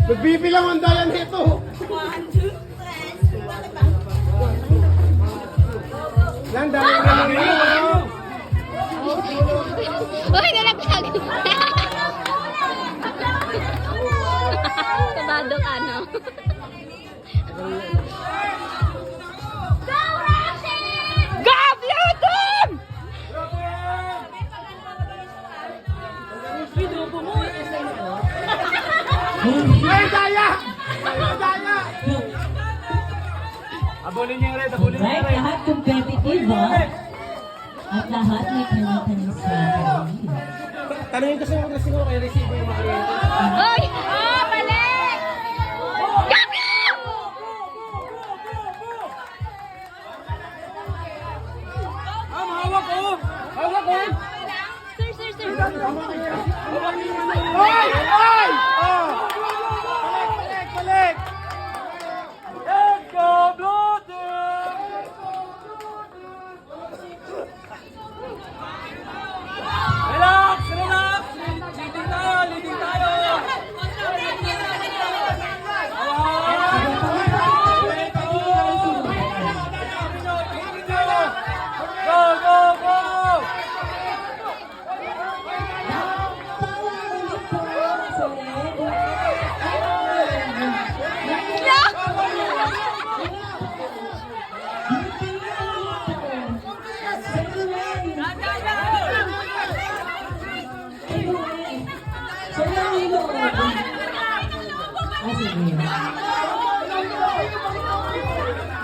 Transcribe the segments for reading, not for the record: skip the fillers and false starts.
Nagbibilang ang dayan nito. 1, 2, 3. Yan, dayan na lang yun. Uy, nalaglag! Kabado ka, no? Go, Blue Team! Ay, daya! Ay, daya! Abulin niya yung red, abulin niya yung Right, red. lahat competitive, ha? At lahat may kanya-kanyang strategy. Tanungin ko sa'yo kung nasing ako kay resibo yung mga red. Uy! Oh, mali! Gabi! Hawak ko! Hawak ko! Sir. Ay! Ay! Oh! Balik! Let's go, Blue Team! Relax! Leading tayo! Go!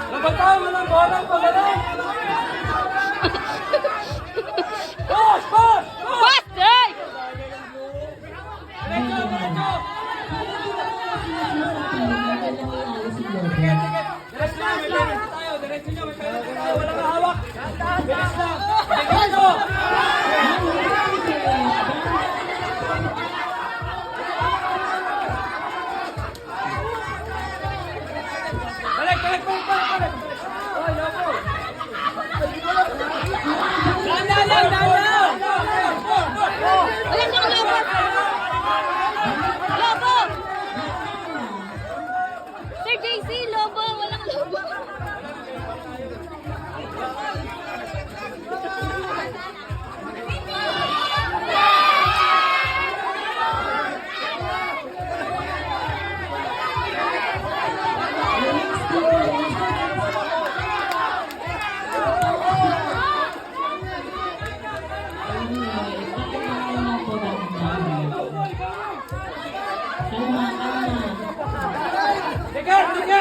Nabataw mo ng bola, pagaling! Boss! Hey! Diretso nyo, may penalty tayo, walang hawak! Bilis lang! Diretso! Balik! Ay, labo! Dahan! Walang siyang lobo! Lobo! Sir JC, lobo! Walang lobo!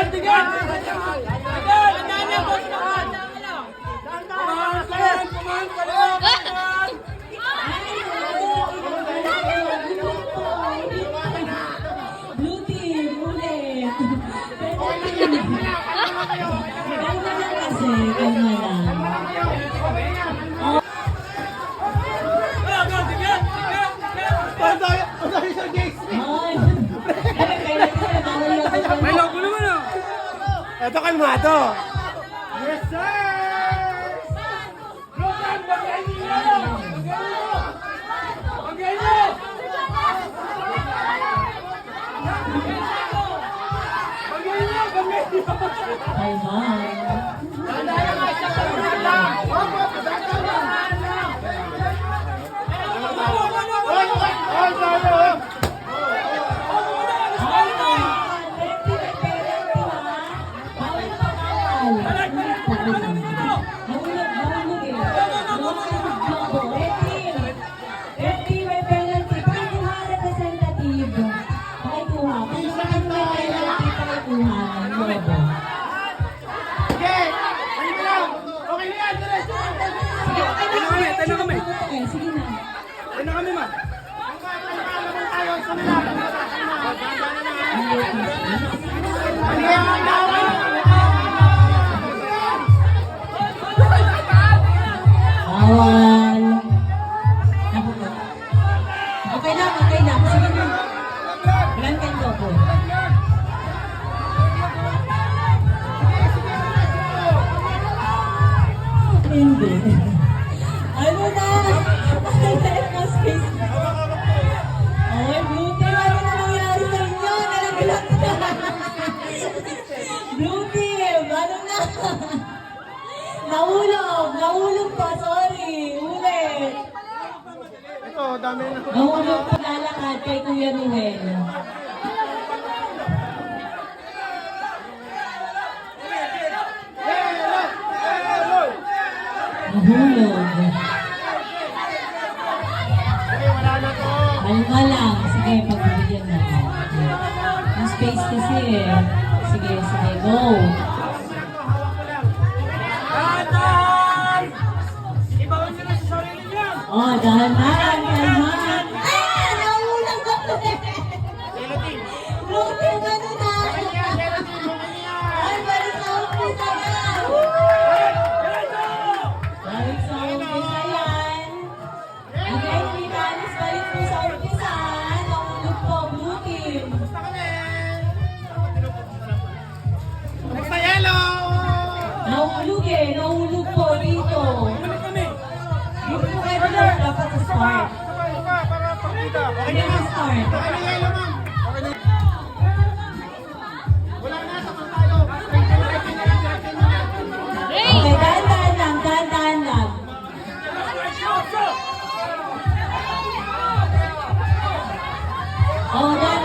Tigat! Blue team, ulit. Ganda na kasi, ganda lang. Ang daya sa gates! May logo naman ah! Ito kalmado! Yes sir! Logan, bagay niyo! Bagay niyo! Okay na yan! Diretso! Nahulog po lalakad kay Kuya Ruel. Nahulog. Kalma lang. Sige, pagbibigyan natin. Yung space kasi eh. Sige, sige, go. Dahan! Ibawan nyo na sa sarili nyo! Oh, dahan-dahan, kalma. Ah! Nahulog ako eh. Lutin ka na na. Ay, balik sa umpisa yan. Balik sa umpisa yan. Again, Vitalis, balik po sa umpisa. Nahulog po, blue team. Nahulog eh, nahulog po dito. Dito po kayo dapat sa start. Hindi sa start. Okay, dahan-dahan lang, dahan-dahan lang. Oh, dahan